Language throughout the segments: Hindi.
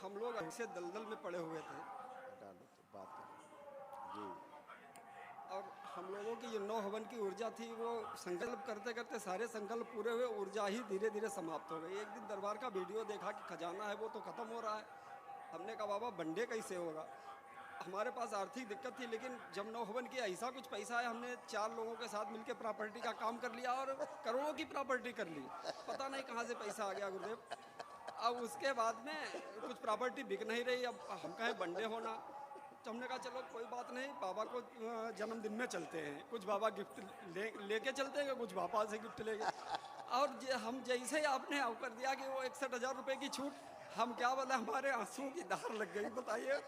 हम लोग ऐसे दलदल में पड़े हुए थे डालो तो बात करें जी। और हम लोगों की जो नौ हवन की ऊर्जा थी वो संकल्प करते करते सारे संकल्प पूरे हुए, ऊर्जा ही धीरे धीरे समाप्त हो गई। एक दिन दरबार का वीडियो देखा कि खजाना है वो तो ख़त्म हो रहा है। हमने कहा बाबा बंडे कैसे होगा। हमारे पास आर्थिक दिक्कत थी, लेकिन जब नौ हवन की ऐसा कुछ पैसा है, हमने 4 लोगों के साथ मिलकर प्रॉपर्टी का काम कर लिया और करोड़ों की प्रॉपर्टी कर ली। पता नहीं कहाँ से पैसा आ गया गुरुदेव। अब उसके बाद में कुछ प्रॉपर्टी बिक नहीं रही। अब हम कहें बंडे होना, तो हमने कहा चलो कोई बात नहीं, बाबा को जन्मदिन में चलते हैं, कुछ बाबा गिफ्ट लेके चलते हैं, कुछ बाबा से गिफ्ट लेके। और हम जैसे ही आपने कर दिया कि वो 61,000 रुपये की छूट, हम क्या बोले, हमारे आंसुओं की धार लग गई। बताइए,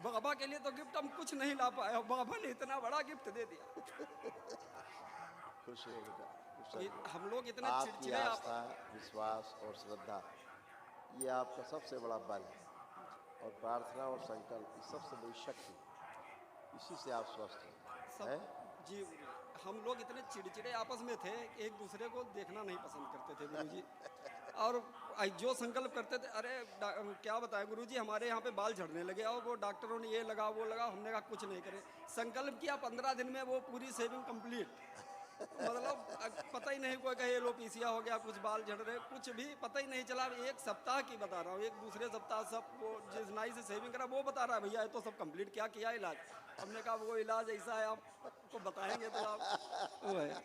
बाबा के लिए तो गिफ्ट हम कुछ नहीं ला पाए और बाबा ने इतना बड़ा गिफ्ट दे दिया। खुश हो बेटा, खुश रहिए। हम लोग इतने आपकी चिड़चिड़े आस्था, विश्वास और श्रद्धा ये आपका सबसे बड़ा बल है, और प्रार्थना और संकल्प ये सबसे बड़ी शक्ति, इसी से आप स्वस्थ सब हैं। जी। हम लोग इतने चिड़चिड़े आपस में थे कि एक दूसरे को देखना नहीं पसंद करते थे गुरुजी। और जो संकल्प करते थे, अरे क्या बताएं गुरुजी, हमारे यहाँ पे बाल झड़ने लगे और वो डॉक्टरों ने ये लगा वो लगा। हमने कहा कुछ नहीं करें, संकल्प किया 15 दिन में वो पूरी सेविंग कंप्लीट। मतलब पता ही नहीं, कोई कहे एलोपीसिया हो गया, कुछ बाल झड़ रहे, कुछ भी पता ही नहीं चला। एक सप्ताह की बता रहा हूँ, एक दूसरे सप्ताह सब वो जिस नाई से सेविंग करा वो बता रहा है भैया ये तो सब कंप्लीट किया इलाज। हमने कहा वो इलाज ऐसा है आपको बताएंगे तो आप वो है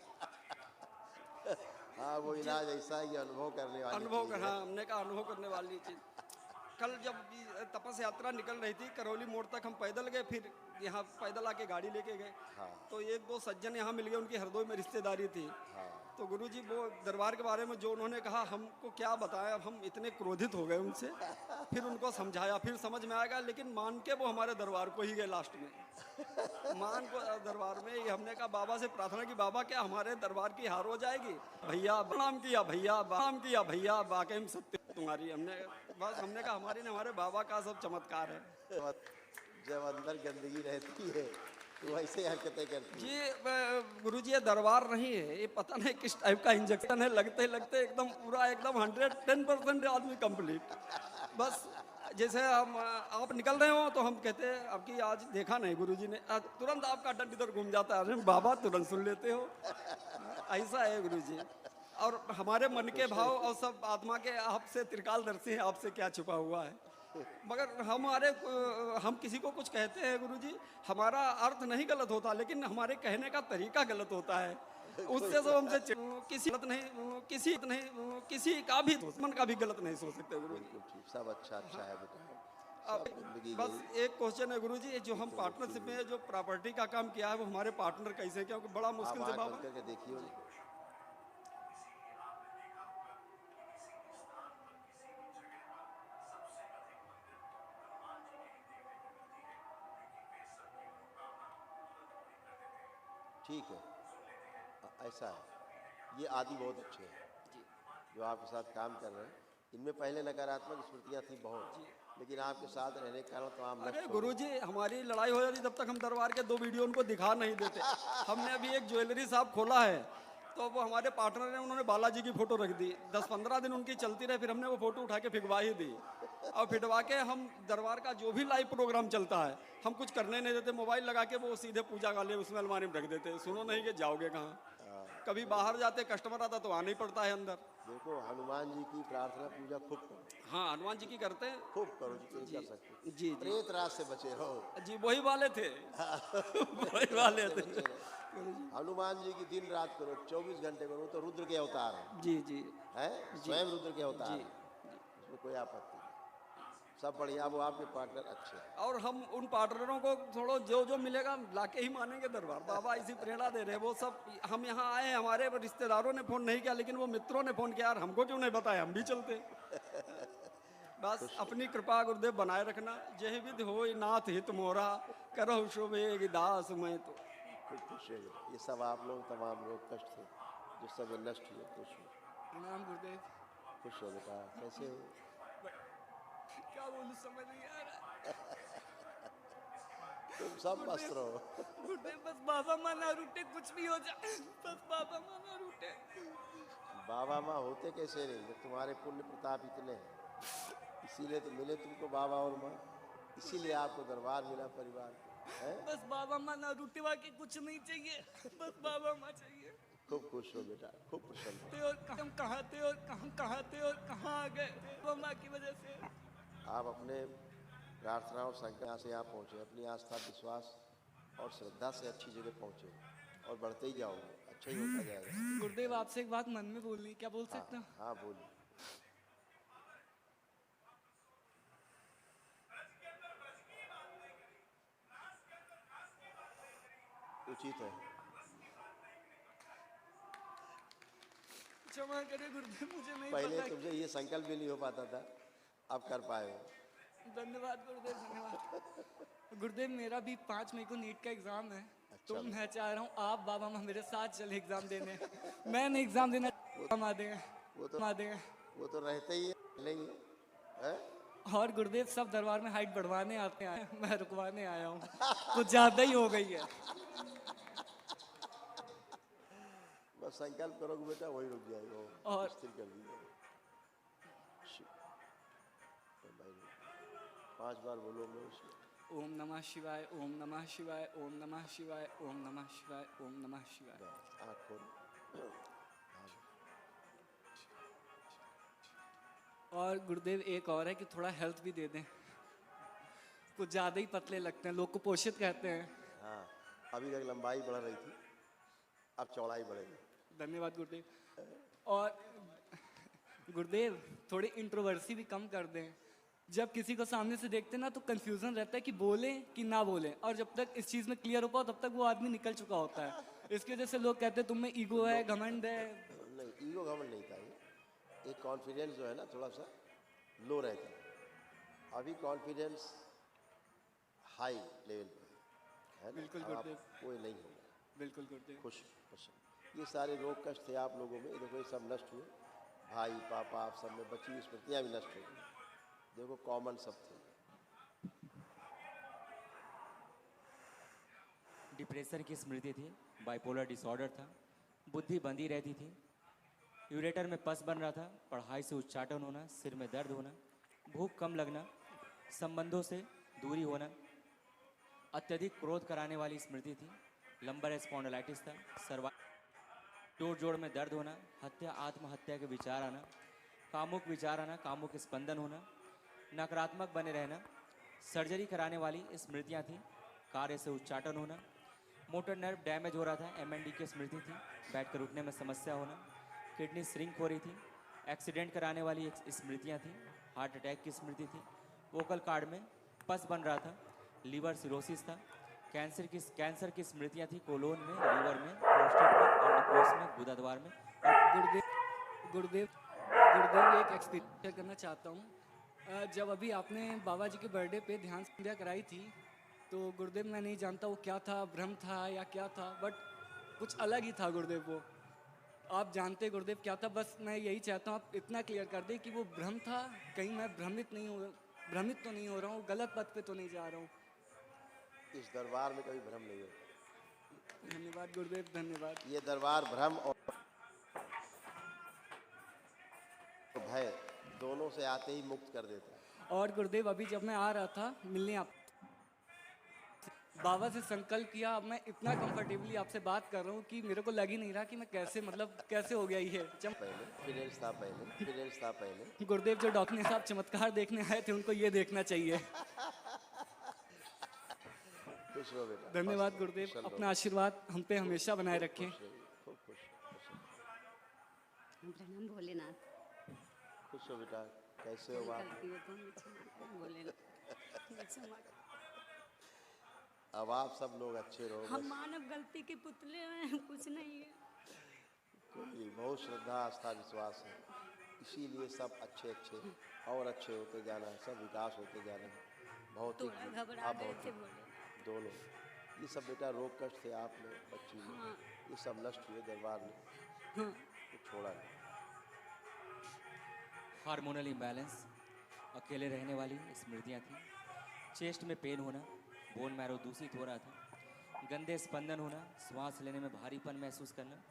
हाँ, वो इलाज ऐसा ही अनुभव करने वाली अनुभव चीज़ कर। है। हाँ, हमने कहा अनुभव करने वाली चीज़। कल जब तपस यात्रा निकल रही थी, करौली मोड़ तक हम पैदल गए, फिर यहाँ पैदल आके गाड़ी लेके गए। हाँ तो एक दो सज्जन यहाँ मिल गए, उनकी हरदोई में रिश्तेदारी थी। हाँ तो गुरुजी वो दरबार के बारे में जो उन्होंने कहा, हमको क्या बताया, हम इतने क्रोधित हो गए उनसे। फिर उनको समझाया, फिर समझ में आएगा, लेकिन मान के वो हमारे दरबार को ही गए लास्ट में। मान को दरबार में ही हमने कहा बाबा से प्रार्थना की, बाबा क्या हमारे दरबार की हार हो जाएगी। भैया प्रणाम किया, भैया प्रणाम किया, भैया वाकई में सत्य तुम्हारी। हमने कहा हमारी ने हमारे बाबा का सब चमत्कार है। जब अंदर गंदगी रहती है तो वैसे हरकतें करती जी है। गुरुजी ये दरबार नहीं है, ये पता नहीं किस टाइप का इंजेक्शन है, लगते लगते एकदम पूरा एकदम 110% आदमी कंप्लीट। बस जैसे हम आप निकल रहे हो तो हम कहते हैं आपकी आज देखा नहीं गुरुजी ने, तुरंत आपका डंड इधर घूम जाता है, अरे बाबा तुरंत सुन लेते हो। ऐसा है गुरुजी। और हमारे मन के भाव और सब आत्मा के आपसे त्रिकालदर्शी हैं, आपसे क्या छुपा हुआ है। मगर हम किसी को कुछ कहते हैं गुरुजी, हमारा अर्थ नहीं गलत होता, लेकिन हमारे कहने का तरीका गलत होता है। उससे सब हमसे किसी गलत नहीं, किसी का भी दुश्मन का भी गलत नहीं सोच सकते गुरुजी। बिल्कुल ठीक, सब अच्छा अच्छा है बेटा, अब सब जिंदगी बस गई। एक क्वेश्चन है गुरुजी, जो हम पार्टनरशिप में जो प्रॉपर्टी का काम किया है वो हमारे पार्टनर कैसे, क्योंकि बड़ा आप मुश्किल से आँख बंद बाबा। करके देखिए उनको। ठीक है, ऐसा है, ये आदि बहुत अच्छे हैं जो आपके साथ काम कर रहे हैं। इनमें पहले नकारात्मक स्मृतियाँ थी बहुत, लेकिन आपके साथ रहने के कारण तमाम अरे नष्ट हो गुरुजी हमारी लड़ाई हो जाती तब तक हम दरबार के 2 वीडियो उनको दिखा नहीं देते। हमने अभी एक ज्वेलरी शॉप खोला है, तो वो हमारे पार्टनर ने, उन्होंने बालाजी की फोटो रख दी, 10-15 दिन उनकी चलती रही, फिर हमने वो फोटो उठा के फिकवा ही दी। और फिटवा के हम दरबार का जो भी लाइव प्रोग्राम चलता है हम कुछ करने नहीं देते, मोबाइल लगा के वो सीधे पूजा वाले उसमें अलमारी में रख देते, सुनो नहीं कि जाओगे कहाँ। कभी बाहर जाते कस्टमर आता तो आना ही पड़ता है अंदर। देखो, हनुमान जी की प्रार्थना पूजा खूब करो, हाँ हनुमान जी की करते हैं। खूब करो जितनी जी कर सकते हो। जी जी प्रेत राज से बचे रहो। जी, वही वाले थे। वही वाले थे। बचे रहो। हनुमान जी की दिन रात करो, 24 घंटे करो, तो रुद्र के अवतार है, जी जी स्वयं रुद्र के अवतार जी है, उसमें कोई आपत्ति नहीं। सब बढ़िया, वो आपके पार्टनर अच्छे हैं। और हम उन पार्टनरों को थोड़ा जो जो मिलेगा लाके ही मानेंगे दरबार। बाबा इसी प्रेरणा दे रहे हैं। वो सब हम यहाँ आए, हमारे रिश्तेदारों ने फोन नहीं किया, लेकिन वो मित्रों ने फोन किया, यार हमको क्यों नहीं बताया, हम भी चलते। बस अपनी कृपा गुरुदेव बनाए रखना। जय विधि हो नाथ हित मोरा, करहु शोभे दास मैं तो। खूब खुश है। ये सब आप लोग, तमाम लोग कष्ट थे जो सब नष्ट हुए, खुश हो, प्रणाम गुरुदेव। खुश हो बेटा। कैसे हो? क्या बोलूं समझ नहीं आ रहा। तुम सब मस्त रहो। गुरुदेव बस बाबा माना रूठे, कुछ भी हो जाए बस बाबा माना रूठे। बाबा माँ होते कैसे नहीं जब तुम्हारे पुण्य प्रताप इतने हैं। इसीलिए तो मिले तुमको बाबा और माँ, इसीलिए आपको दरबार मिला परिवार है। बस बाबा माँ ना रूठे बाकी कुछ नहीं चाहिए, बस बाबा माँ चाहिए। खूब खुश हो बेटा, खूब प्रसन्न थे और हम कहाँ थे और कहाँ थे और कहाँ आ गए थे बाबा माँ की वजह से। हो। आप अपने प्रार्थना और संकल्प से यहाँ पहुँचे, अपनी आस्था विश्वास और श्रद्धा से अच्छी जगह पहुँचे और बढ़ते ही जाओगे, अच्छा ही होता जाएगा। गुरुदेव आपसे एक बात मन में बोलनी, क्या बोल हाँ सकते हो? हाँ बोलिए। उचित है। क्षमा करे गुरुदेव, मुझे नहीं पहले पता। तुमसे ये संकल्प भी नहीं हो पाता था, अब कर पाए हो। धन्यवाद गुरुदेव, धन्यवाद। गुरुदेव मेरा भी 5 मई को नीट का एग्जाम है, तो अच्छा। मैं चाह रहा हूँ आप बाबा माँ मेरे साथ चले एग्जाम देने। मैं नहीं एग्जाम देना, हम आ देंगे, वो तो हम आ देंगे। वो तो रहते ही है, नहीं है? और गुरुदेव सब दरबार में हाइट बढ़वाने आते हैं, मैं रुकवाने आया हूँ, कुछ ज्यादा ही हो गई है। बस संकल्प करोगे बेटा, वही रुक जाएगा, वो और- स्थिर कर दीजिए। भाई 5 बार बोलो मैं उसमें। ओम नमः शिवाय, ओम नमः शिवाय, ओम नमः शिवाय, ओम नमः शिवाय, ओम नमः शिवाय। आँख खोलो। और गुरुदेव एक और है कि थोड़ा हेल्थ भी दे दें, कुछ ज़्यादा ही पतले लगते हैं, लोग को पोषित कहते हैं। हाँ, अभी तक लंबाई बढ़ रही थी, अब चौड़ाई बढ़ेगी। धन्यवाद गुरुदेव। और गुरुदेव थोड़ी इंट्रोवर्सी भी कम कर दें। जब किसी को सामने से देखते हैं ना तो कंफ्यूजन रहता है कि बोले कि ना बोले, और जब तक इस चीज़ में क्लियर हो पाओ तब तक वो आदमी निकल चुका होता है। इसकी वजह से लोग कहते हैं तुम में ईगो है, घमंड है। नहीं, ईगो घमंड नहीं था ये, एक कॉन्फिडेंस जो है ना थोड़ा सा लो रहता है, अभी कॉन्फिडेंस हाई लेवल पे है ना। बिल्कुल अब आप गुरुदेव। कोई नहीं होगा। बिल्कुल गुरुदेव। खुश खुश। ये सारे रोग कष्ट थे आप लोगों में, ये देखो ये सब नष्ट हुए। भाई पापा आप सब में बची हुई स्मृतियाँ भी नष्ट हो गई, देखो कॉमन सब थे। डिप्रेशन की स्मृति थी, बाइपोलर डिसऑर्डर था, बुद्धि बंधी रहती थी, यूरेटर में पस बन रहा था, पढ़ाई से उच्चाटन होना, सिर में दर्द होना, भूख कम लगना, संबंधों से दूरी होना, अत्यधिक क्रोध कराने वाली स्मृति थी, लंबर स्पॉन्डिलाइटिस था, सर्वा जोड़ जोड़ में दर्द होना, हत्या आत्महत्या के विचार आना, कामुक विचार आना, कामुक स्पंदन होना, नकारात्मक बने रहना, सर्जरी कराने वाली स्मृतियाँ थी, कार्य से उच्चाटन होना, मोटर नर्व डैमेज हो रहा था, एमएनडी की स्मृति थी, बैठकर उठने में समस्या होना, किडनी श्रिंक हो रही थी, एक्सीडेंट कराने वाली स्मृतियाँ थी, हार्ट अटैक की स्मृति थी, वोकल कार्ड में पस बन रहा था, लीवर सिरोसिस था, कैंसर की स्मृतियाँ थी, कोलोन में, लीवर में, प्रोस्टेट में, अंडकोश में, गुदा द्वार में। गुरुदेव गुरुदेव गुरुदेव एक एक्सपीरियंस शेयर करना चाहता हूँ। जब अभी आपने बाबा जी के बर्थडे पे ध्यान संध्या कराई थी, तो गुरुदेव मैं नहीं जानता वो क्या था, भ्रम था या क्या था, बट कुछ अलग ही था गुरुदेव वो। आप जानते गुरुदेव क्या था, बस मैं यही चाहता हूँ आप इतना क्लियर कर दें कि वो भ्रम था, कहीं मैं भ्रमित तो नहीं हो रहा हूँ, गलत पथ पे तो नहीं जा रहा हूँ। इस दरबार में कभी भ्रम नहीं होता। धन्यवाद गुरुदेव, धन्यवाद। ये दरबार भ्रम और भय दोनों से आते ही मुक्त कर देता है। और गुरुदेव अभी जब मैं आ रहा था मिलने आप बाबा से संकल्प किया, अब मैं इतना कंफर्टेबली आपसे बात कर रहा हूँ कि मेरे को लग ही नहीं रहा कि मैं कैसे कैसे हो गया ये पहले एक्सपीरियंस था पहले। गुरुदेव जो डॉक्टर साहब चमत्कार देखने आए थे उनको ये देखना चाहिए। खुश रहो बेटा। धन्यवाद मस्त रहो, गुरुदेव, कुशल रहो। अपना आशीर्वाद हम पे हमेशा बनाए रखें। खुश रहिए, खूब खुश प्रणाम भोलेनाथ। खुश हो बेटा। कैसे हो आप? गलती हो तो हमें क्षमा करें भोलेनाथ, हमें क्षमा करें। अब आप सब लोग अच्छे रहो हम बस। मानव गलती के पुतले हैं, कुछ नहीं है। कोई बहुत श्रद्धा आस्था विश्वास है, इसीलिए सब अच्छे अच्छे और अच्छे होते जाना है, सब विकास होते जाना है। भौतिक थोड़ा भी, घबरा गए थे अभौतिक भोलेनाथ। दोनों। ये सब बेटा रोग कष्ट थे आप में, बच्ची में, हाँ। ये सब नष्ट हुए दरबार में, हाँ। तो छोड़ा नहीं। हार्मोनल इम्बैलेंस, अकेले रहने वाली स्मृतियाँ थी, चेस्ट में पेन होना, बोन मैरो दूषित हो रहा था, गंदे स्पंदन होना, श्वास लेने में भारीपन महसूस करना,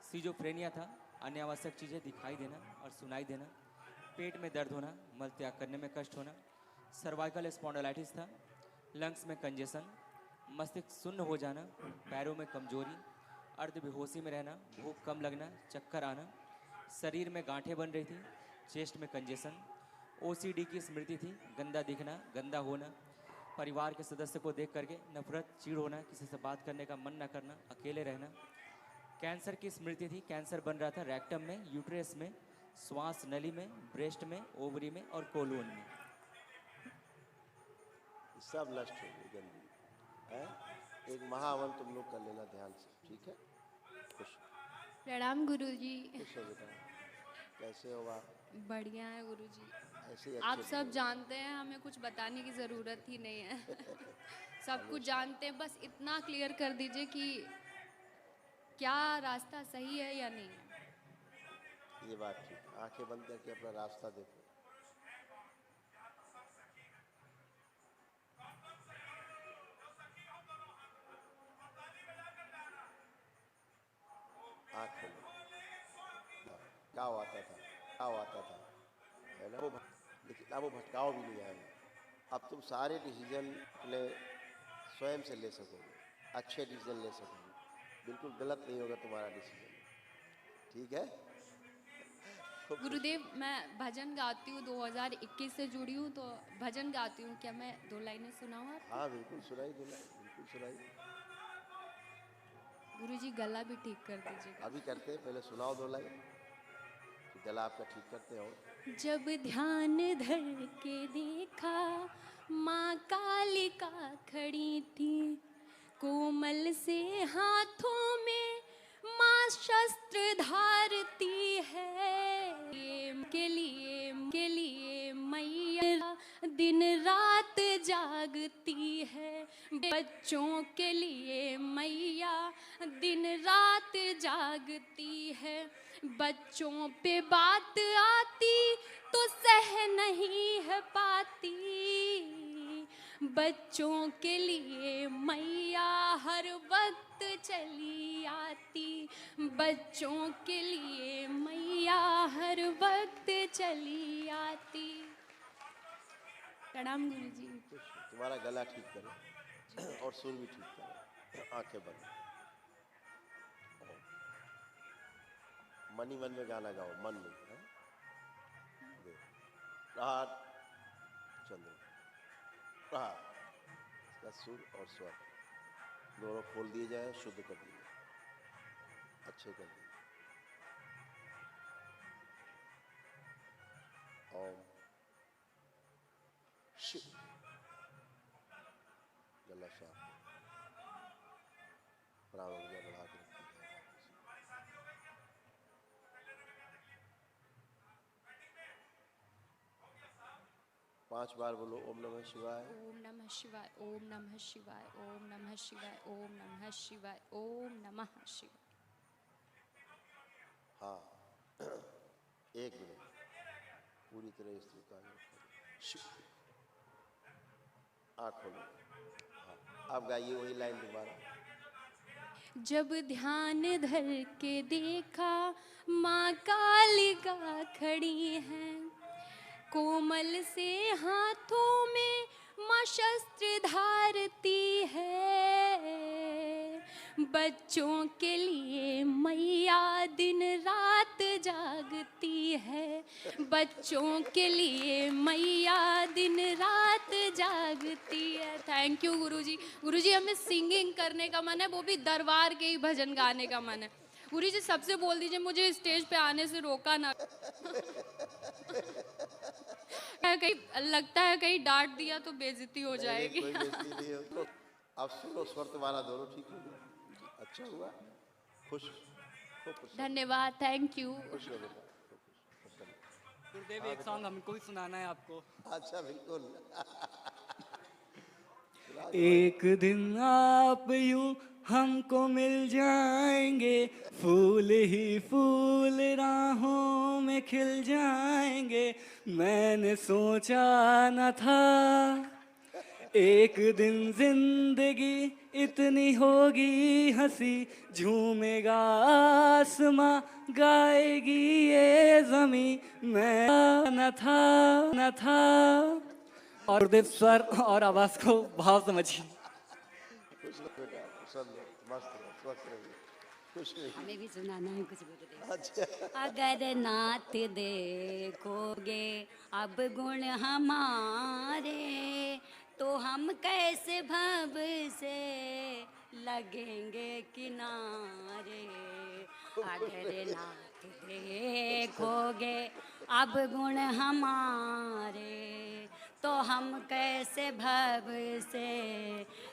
सीजोफ्रेनिया था, अन्य आवश्यक चीज़ें दिखाई देना और सुनाई देना, पेट में दर्द होना, मल त्याग करने में कष्ट होना, सर्वाइकल स्पॉन्डिलाइटिस था, लंग्स में कंजेशन, मस्तिष्क शून्य हो जाना, पैरों में कमजोरी, अर्ध बेहोशी में रहना, भूख कम लगना, चक्कर आना, शरीर में गांठें बन रही थी, चेस्ट में कंजेशन, ओसीडी की स्मृति थी, गंदा दिखना, गंदा होना, परिवार के सदस्य को देख करके नफरत, चिढ़ होना, किसी से बात करने का मन न करना, अकेले रहना, कैंसर की स्मृति थी, कैंसर बन रहा था रेक्टम में, यूट्रस में, श्वास नली में, ब्रेस्ट में, ओवरी में और कोलोन में। सब नष्ट हो गई गंदगी है। एक महावन तुम लोग कर लेना ध्यान से, ठीक है? खुश प्रणाम गुरुजी। खुश हो बेटा, कैसे हो आप? बढ़िया है गुरुजी। ऐसे ही आप अच्छे सब बनो। जानते हैं, हमें कुछ बताने की ज़रूरत ही नहीं है। सब कुछ जानते हैं, बस इतना क्लियर कर दीजिए कि क्या रास्ता सही है या नहीं है। ये बात ठीक, आंखें बंद करके अपना रास्ता देखो। आँख खोलो। क्या आता था, क्या आता था, है ना? लेकिन अब वो भटकाव भी नहीं आएगा। अब तुम सारे डिसीजन अपने स्वयं से ले सकोगे, अच्छे डिसीजन ले सकोगे, बिल्कुल गलत नहीं होगा तुम्हारा डिसीजन, ठीक है? गुरुदेव, मैं भजन गाती हूँ, 2021 से जुड़ी हूँ, तो भजन गाती हूँ। क्या मैं 2 लाइनें सुनाऊँ आप? हाँ बिल्कुल सुनाई देना, बिल्कुल सुनाई। गुरुजी गला भी ठीक कर दीजिएगा। अभी करते हैं, पहले सुनाओ 2 लाइन, फिर गला आपका ठीक करते हो। जब ध्यान धर के देखा, माँ कालिका खड़ी थी, कोमल से हाथों में माँ शस्त्र धारती है। के लिए मैया दिन रात जागती है, बच्चों के लिए मैया दिन रात जागती है। बच्चों पे बात आती तो सह नहीं है पाती, बच्चों के लिए मैया हर वक्त चली आती, बच्चों के लिए मैया हर वक्त चली आती। प्रणाम गुरुजी। तुम्हारा गला ठीक करो और सुर भी ठीक करो। आंखें बंद, मन ही मन में गाना गाओ, मन में, है? प्रहार चंद्र, प्रहार, इसका सुर और स्वर दोनों खोल दिए जाए, शुद्ध कर दिए, अच्छे कर दिए। ओम शिव, गला साफ, प्राण ऊर्जा बढ़ा के रखी जाए। 5 बार बोलो ओम नमः शिवाय। ओम नमः शिवाय, ओम नमः शिवाय, ओम नमः शिवाय, ओम नमः शिवाय, ओम नमः शिवाय। हाँ 1 मिनट पूरी तरह स्थिर कायम रखो। शिव, आँख खोलो। हाँ अब गाइए वही लाइन दोबारा। जब ध्यान धर के देखा, माँ कालिका खड़ी है, कोमल से हाथों में माँ शस्त्र धारती है। बच्चों के लिए मैया दिन रात जागती है, बच्चों के लिए मैया दिन रात जागती है। थैंक यू गुरुजी। गुरुजी हमें सिंगिंग करने का मन है, वो भी दरबार के ही भजन गाने का मन है। गुरुजी सबसे बोल दीजिए मुझे स्टेज पे आने से रोका ना। कहीं लगता है कहीं डांट दिया तो बेइज्जती हो जाएगी। कोई बेइज्जती नहीं हो। तो अब सुनो, स्वर तुम्हारा दोनों ठीक हो गया, अच्छा हुआ। खुश हो, खुश हो। धन्यवाद, थैंक यू। खुश हो बेटा, खुश हो। गुरुदेव एक सॉन्ग हमको भी सुनाना है आपको। अच्छा बिल्कुल। एक दिन आप यूं हमको मिल जाएंगे, फूल ही फूल राहों में खिल जाएंगे। मैंने सोचा न था एक दिन जिंदगी इतनी होगी हंसी, झूमेगा आसमां, गाएगी ये जमी, मैं न था। और गुरुदेव स्वर और आवाज को भाव समझिए। खुश रहो बेटा, प्रसन्न रहो, मस्त रहो, स्वस्थ रहिए, खुश रहिए। हमें भी सुनाना है कुछ गुरुदेव। अच्छा, अगर नाथ देखोगे अब गुण हमारे, तो हम कैसे भव से लगेंगे किनारे। अगर नाथ देखोगे अब गुण हमारे, तो हम कैसे भव से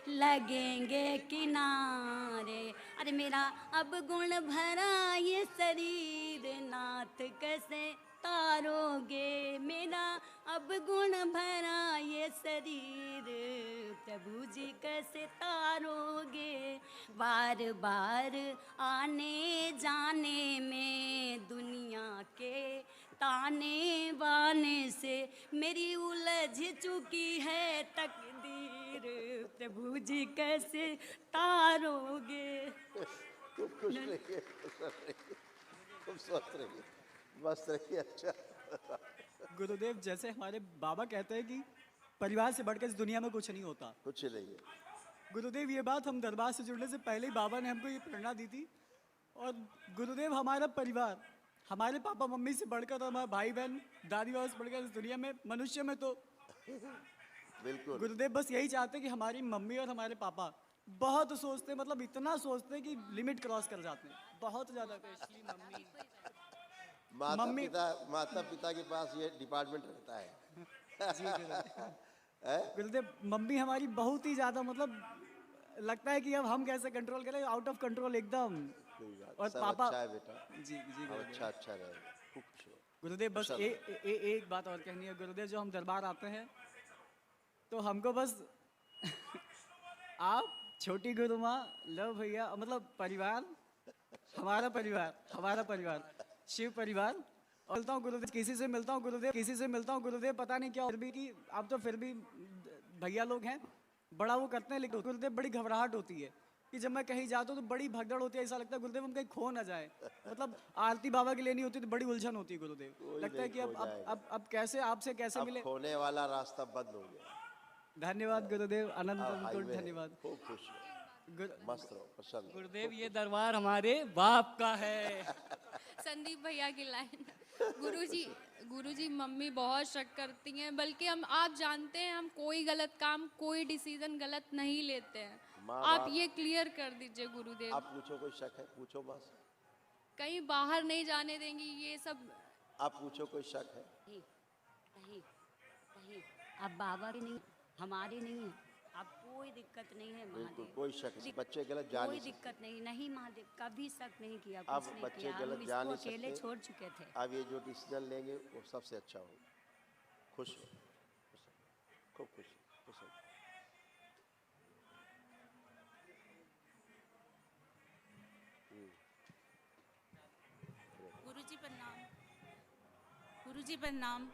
लगेंगे किनारे। अरे मेरा अब गुण भरा ये शरीर नाथ कैसे तारोगे, मेरा अब गुण भरा ये शरीर प्रभु जी कैसे तारोगे। बार बार आने जाने में दुनिया के ताने बाने से मेरी उलझ चुकी है तकदीर, प्रभु जी कैसे तारोगे। खूब खुश रहिए, खूब स्वस्थ रहिए, मस्त रहिए। अच्छा, गुरुदेव जैसे हमारे बाबा कहते हैं कि परिवार से बढ़कर इस दुनिया में कुछ नहीं होता। कुछ नहीं है। गुरुदेव ये बात हम दरबार से जुड़ने से पहले ही बाबा ने हमको ये प्रेरणा दी थी। और गुरुदेव हमारा परिवार, हमारे पापा मम्मी से बढ़कर और हमारे भाई बहन दादी बाबा से बढ़कर इस दुनिया में मनुष्य में तो बिल्कुल गुरुदेव बस यही चाहते हैं कि हमारी मम्मी और हमारे पापा बहुत सोचते हैं, मतलब इतना सोचते हैं कि लिमिट क्रॉस कर जाते हैं बहुत ज़्यादा। मम्मी- माता पिता के पास ये डिपार्टमेंट रहता है। गुरुदेव मम्मी हमारी बहुत ही ज़्यादा, मतलब लगता है कि अब हम कैसे कंट्रोल करें, आउट ऑफ कंट्रोल एकदम। कोई बात, और सब पापा- अच्छा है बेटा, जी जी अब गुरुदेव। अच्छा अच्छा रहेगा, खूब खुश रहो। गुरुदेव बस एक बात और कहनी है गुरुदेव, जो हम दरबार आते हैं तो हमको बस आप छोटी गुरु माँ, लो भैया, मतलब परिवार, हमारा परिवार शिव परिवार। और मिलता हूँ गुरुदेव, किसी से मिलता हूँ गुरुदेव, किसी से मिलता हूँ गुरुदेव, पता नहीं क्या, फिर भी कि अब तो फिर भी भैया लोग हैं, बड़ा वो करते हैं, लेकिन गुरुदेव बड़ी घबराहट होती है कि जब मैं कहीं जाता हूँ तो बड़ी भगदड़ होती है। ऐसा लगता है गुरुदेव हम कहीं खो ना जाए, मतलब आरती बाबा के लिए नहीं होती तो बड़ी उलझन होती है गुरुदेव। लगता है कि नहीं खो अब कैसे आपसे कैसे अब मिले। खोने वाला रास्ता बंद हो गया। धन्यवाद गुरुदेव, अनंत अब अनंत हाईवे है, धन्यवाद। खूब खुश रहो, मस्त रहो, प्रसन्न रहो। गुरुदेव ये दरबार हमारे बाप का है। संदीप भैया की लाइन। गुरुजी मम्मी बहुत शक करती हैं, बल्कि हम, आप जानते हैं, हम कोई गलत काम, कोई डिसीजन गलत नहीं लेते हैं। माँ आप बाप- ये क्लियर कर दीजिए गुरुदेव। आप पूछो, कोई शक है पूछो, बस कहीं बाहर नहीं जाने देंगी ये सब। आप पूछो, कोई शक है? नहीं नहीं नहीं, अब बाबा की नहीं, हमारी नहीं है, अब कोई दिक्कत नहीं है बिल्कुल महादेव। कोई शक नहीं, बच्चे गलत जा कोई नहीं सकते। दिक्कत नहीं महादेव, कभी शक नहीं किया, अब कुछ नहीं बच्चे किया, गलत हम जा इसको नहीं अकेले सकते। छोड़ चुके थे। अब ये जो डिसीजन लेंगे वो सबसे अच्छा होगा। खुश हो, खूब खुश हो, खुश हो। गुरुजी प्रणाम। गुरुजी प्रणाम।